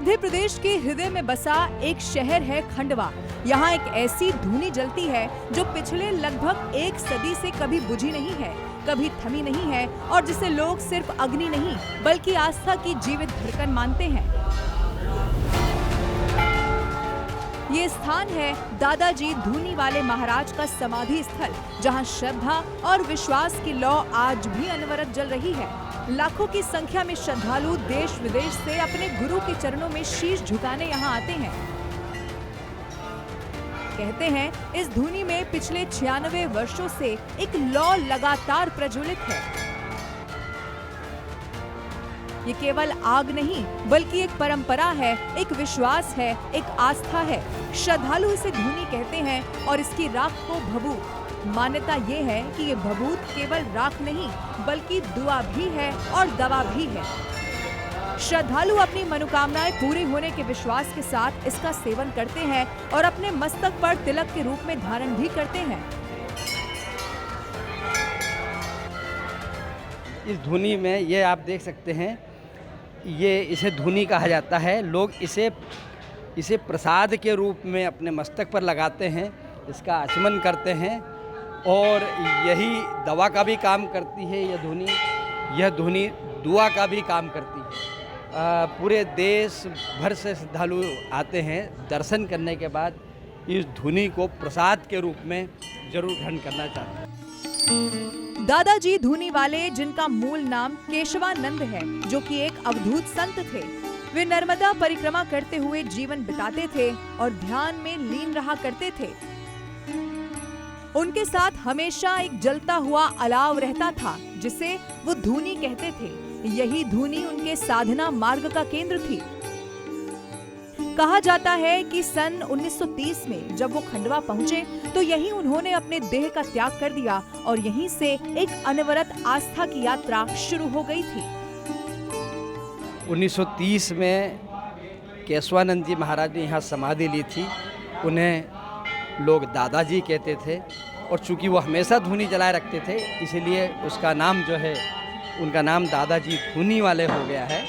मध्य प्रदेश के हृदय में बसा एक शहर है खंडवा। यहाँ एक ऐसी धूनी जलती है जो पिछले लगभग एक सदी से कभी बुझी नहीं है, कभी थमी नहीं है और जिसे लोग सिर्फ अग्नि नहीं बल्कि आस्था की जीवित धड़कन मानते हैं। ये स्थान है दादाजी धूनी वाले महाराज का समाधि स्थल, जहाँ श्रद्धा और विश्वास की लौ आज भी अनवरत जल रही है। लाखों की संख्या में श्रद्धालु देश विदेश से अपने गुरु के चरणों में शीश झुकाने यहाँ आते हैं। कहते हैं इस धूनी में पिछले 96 वर्षों से एक लौ लगातार प्रज्वलित है। ये केवल आग नहीं बल्कि एक परंपरा है, एक विश्वास है, एक आस्था है। श्रद्धालु इसे धूनी कहते हैं और इसकी राख को भभूत। मान्यता ये है कि ये भभूत केवल राख नहीं बल्कि दुआ भी है और दवा भी है। श्रद्धालु अपनी मनोकामनाएं पूरी होने के विश्वास के साथ इसका सेवन करते हैं और अपने मस्तक पर तिलक के रूप में धारण भी करते हैं। इस धूनी में ये आप देख सकते हैं, ये इसे धूनी कहा जाता है। लोग इसे प्रसाद के रूप में अपने मस्तक पर लगाते हैं, इसका आचमन करते हैं और यही दवा का भी काम करती है। यह धूनी दुआ का भी काम करती है। पूरे देश भर से श्रद्धालु आते हैं। दर्शन करने के बाद इस धूनी को प्रसाद के रूप में जरूर ग्रहण करना चाहते हैं। दादाजी धूनी वाले, जिनका मूल नाम केशवानंद है, जो कि एक अवधूत संत थे। वे नर्मदा परिक्रमा करते हुए जीवन बिताते थे और ध्यान में लीन रहा करते थे। उनके साथ हमेशा एक जलता हुआ अलाव रहता था, जिसे वो धूनी कहते थे। यही धूनी उनके साधना मार्ग का केंद्र थी। कहा जाता है कि सन 1930 में जब वो खंडवा पहुंचे तो यहीं उन्होंने अपने देह का त्याग कर दिया और यहीं से एक अनवरत आस्था की यात्रा शुरू हो गई थी। 1930 में केशवानंद जी महाराज ने यहाँ समाधि ली थी। उन्हें लोग दादाजी कहते थे और चूंकि वो हमेशा धूनी जलाए रखते थे, इसलिए उसका नाम जो है, उनका नाम दादाजी धूनी वाले हो गया है।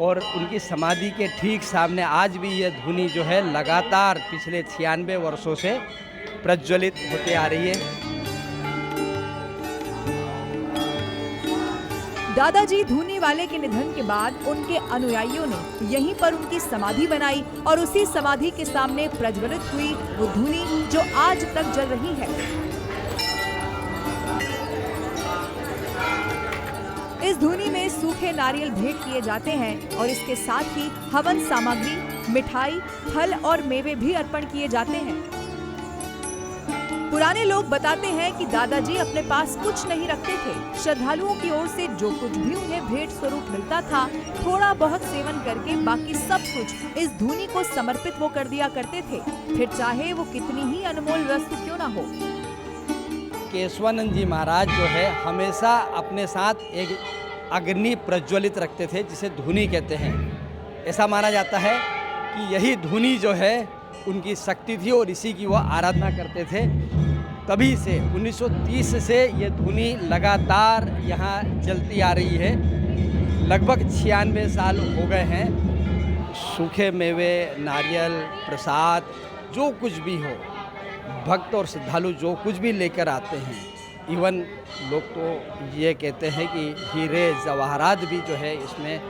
और उनकी समाधि के ठीक सामने आज भी ये धूनी जो है लगातार पिछले 96 वर्षों से प्रज्वलित होते आ रही है। दादाजी धूनी वाले के निधन के बाद उनके अनुयायियों ने यहीं पर उनकी समाधि बनाई और उसी समाधि के सामने प्रज्वलित हुई वो धूनी जो आज तक जल रही है। इस धूनी में सूखे नारियल भेंट किए जाते हैं और इसके साथ ही हवन सामग्री, मिठाई, फल और मेवे भी अर्पण किए जाते हैं। पुराने लोग बताते हैं कि दादाजी अपने पास कुछ नहीं रखते थे। श्रद्धालुओं की ओर से जो कुछ भी उन्हें भेंट स्वरूप मिलता था, थोड़ा बहुत सेवन करके बाकी सब कुछ इस धूनी को समर्पित वो कर दिया करते थे, फिर चाहे वो कितनी ही अनमोल वस्तु क्यों न हो। केशवानंद जी महाराज जो है हमेशा अपने साथ एक अग्नि प्रज्वलित रखते थे, जिसे धूनी कहते हैं। ऐसा माना जाता है कि यही धूनी जो है उनकी शक्ति थी और इसी की वो आराधना करते थे। तभी से 1930 से ये धूनी लगातार यहाँ जलती आ रही है। लगभग 96 साल हो गए हैं। सूखे मेवे, नारियल, प्रसाद, जो कुछ भी हो, भक्त और श्रद्धालु जो कुछ भी लेकर आते हैं। इवन लोग तो ये कहते हैं कि हीरे जवाहरात भी जो है इसमें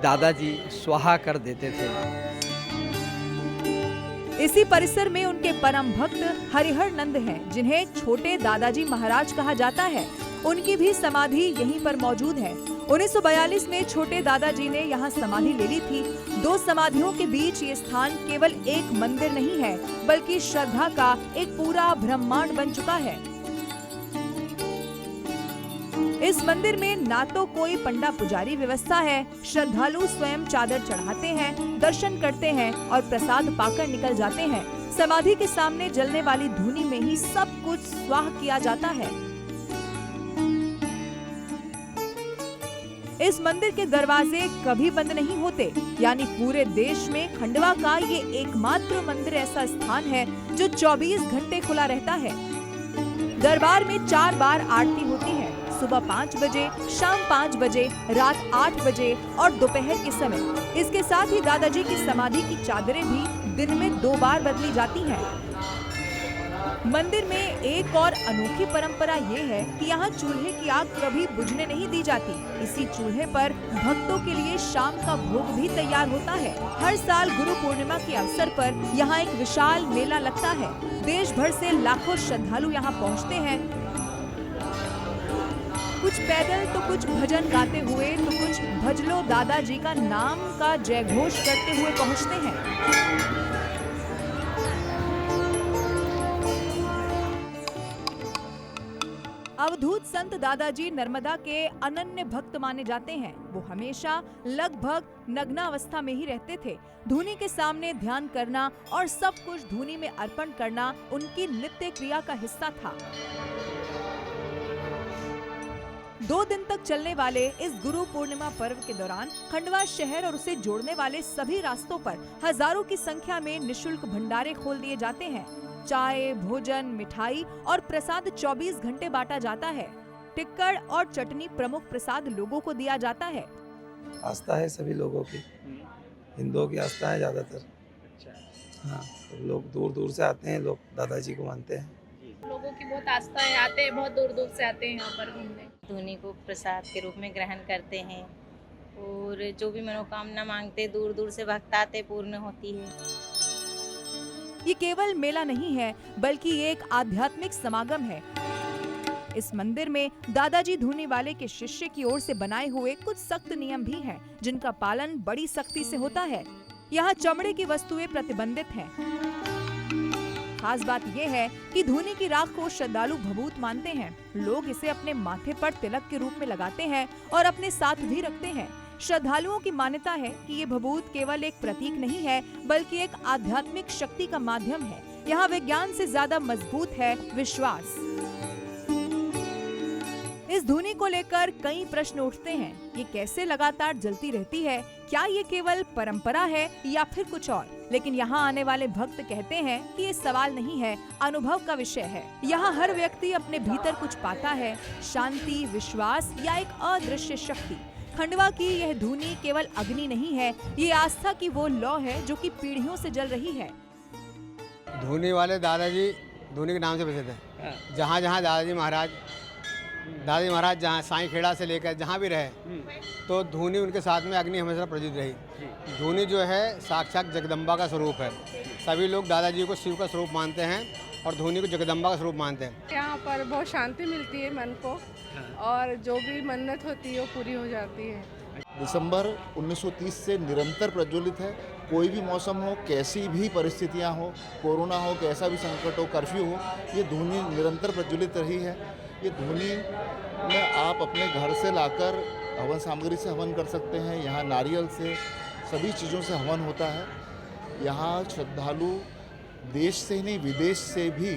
दादाजी स्वाहा कर देते थे। इसी परिसर में उनके परम भक्त हरिहर नंद हैं, जिन्हें छोटे दादाजी महाराज कहा जाता है। उनकी भी समाधि यहीं पर मौजूद है। 1942 में छोटे दादाजी ने यहाँ समाधि ले ली थी। दो समाधियों के बीच ये स्थान केवल एक मंदिर नहीं है बल्कि श्रद्धा का एक पूरा ब्रह्मांड बन चुका है। इस मंदिर में ना तो कोई पंडा पुजारी व्यवस्था है। श्रद्धालु स्वयं चादर चढ़ाते हैं, दर्शन करते हैं और प्रसाद पाकर निकल जाते हैं। समाधि के सामने जलने वाली धूनी में ही सब कुछ स्वाह किया जाता है। इस मंदिर के दरवाजे कभी बंद नहीं होते, यानी पूरे देश में खंडवा का ये एकमात्र मंदिर ऐसा स्थान है जो 24 घंटे खुला रहता है। दरबार में 4 बार आरती होती है। सुबह 5 बजे, शाम 5 बजे, रात 8 बजे और दोपहर के समय। इसके साथ ही दादाजी की समाधि की चादरें भी दिन में 2 बार बदली जाती हैं। मंदिर में एक और अनोखी परंपरा ये है कि यहाँ चूल्हे की आग कभी बुझने नहीं दी जाती। इसी चूल्हे पर भक्तों के लिए शाम का भोग भी तैयार होता है। हर साल गुरु पूर्णिमा के अवसर पर यहाँ एक विशाल मेला लगता है। देश भर से लाखों श्रद्धालु यहाँ पहुँचते हैं। कुछ पैदल तो कुछ भजन गाते हुए तो कुछ भजलो दादाजी का नाम का जय घोष करते हुए पहुँचते हैं। अवधूत संत दादाजी नर्मदा के अनन्य भक्त माने जाते हैं। वो हमेशा लगभग नग्नावस्था में ही रहते थे। धूनी के सामने ध्यान करना और सब कुछ धूनी में अर्पण करना उनकी नित्य क्रिया का हिस्सा था। 2 दिन तक चलने वाले इस गुरु पूर्णिमा पर्व के दौरान खंडवा शहर और उसे जोड़ने वाले सभी रास्तों पर हजारों की संख्या में निशुल्क भंडारे खोल दिए जाते हैं। चाय, भोजन, मिठाई और प्रसाद 24 घंटे बांटा जाता है। टिक्कड़ और चटनी प्रमुख प्रसाद लोगों को दिया जाता है। आस्था है सभी लोगों की, हिंदुओं की आस्था है ज्यादातर। हाँ, तो लोग दूर दूर से आते हैं, लोग दादाजी को मानते हैं। लोगों की बहुत आस्था है, आते हैं, बहुत दूर दूर से आते हैं यहाँ पर घूमने। धूनी को प्रसाद के रूप में ग्रहण करते हैं और जो भी मनोकामना मांगते दूर दूर से भक्त आते पूर्ण होती है। ये केवल मेला नहीं है बल्कि ये एक आध्यात्मिक समागम है। इस मंदिर में दादाजी धूनी वाले के शिष्य की ओर से बनाए हुए कुछ सख्त नियम भी हैं, जिनका पालन बड़ी सख्ती से होता है। यहाँ चमड़े की वस्तुएं प्रतिबंधित हैं। खास बात यह है कि धूनी की राख को श्रद्धालु भभूत मानते हैं। लोग इसे अपने माथे पर तिलक के रूप में लगाते हैं और अपने साथ भी रखते हैं। श्रद्धालुओं की मान्यता है कि ये भभूत केवल एक प्रतीक नहीं है बल्कि एक आध्यात्मिक शक्ति का माध्यम है। यहाँ विज्ञान से ज्यादा मजबूत है विश्वास। इस धूनी को लेकर कई प्रश्न उठते हैं। ये कैसे लगातार जलती रहती है? क्या ये केवल परंपरा है या फिर कुछ और? लेकिन यहाँ आने वाले भक्त कहते हैं कि ये सवाल नहीं है, अनुभव का विषय है। यहाँ हर व्यक्ति अपने भीतर कुछ पाता है, शांति, विश्वास या एक अदृश्य शक्ति। खंडवा की यह धूनी केवल अग्नि नहीं है, ये आस्था की वो लौ है जो कि पीढ़ियों से जल रही है। धूनी वाले दादाजी धूनी के नाम से प्रसिद्ध है। जहाँ जहाँ दादाजी महाराज जहाँ साईं खेड़ा से लेकर जहाँ भी रहे तो धूनी उनके साथ में अग्नि हमेशा प्रज्वलित रही। धूनी जो है साक्षात जगदम्बा का स्वरूप है। सभी लोग दादाजी को शिव का स्वरूप मानते हैं और धूनी को जगदम्बा का स्वरूप मानते हैं। यहाँ पर बहुत शांति मिलती है मन को और जो भी मन्नत होती है वो पूरी हो जाती है। दिसंबर 1930 से निरंतर प्रज्वलित है। कोई भी मौसम हो, कैसी भी परिस्थितियां हो, कोरोना हो, कैसा भी संकट हो, कर्फ्यू हो, ये धूनी निरंतर प्रज्वलित रही है। ये धूनी में आप अपने घर से लाकर हवन सामग्री से हवन कर सकते हैं। यहाँ नारियल से सभी चीज़ों से हवन होता है। यहाँ श्रद्धालु देश से ही नहीं विदेश से भी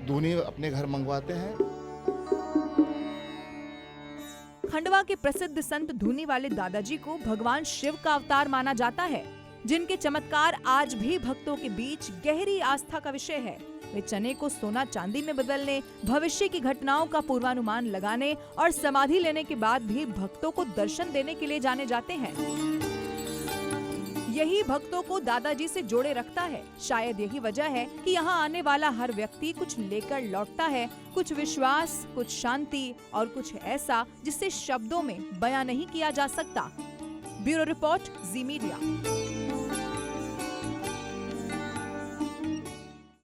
धूनी अपने घर मंगवाते हैं। खंडवा के प्रसिद्ध संत धूनी वाले दादाजी को भगवान शिव का अवतार माना जाता है, जिनके चमत्कार आज भी भक्तों के बीच गहरी आस्था का विषय है। वे चने को सोना चांदी में बदलने, भविष्य की घटनाओं का पूर्वानुमान लगाने और समाधि लेने के बाद भी भक्तों को दर्शन देने के लिए जाने जाते हैं। यही भक्तों को दादाजी से जोड़े रखता है। शायद यही वजह है कि यहाँ आने वाला हर व्यक्ति कुछ लेकर लौटता है, कुछ विश्वास, कुछ शांति और कुछ ऐसा जिसे शब्दों में बयां नहीं किया जा सकता। ब्यूरो रिपोर्ट, जी मीडिया।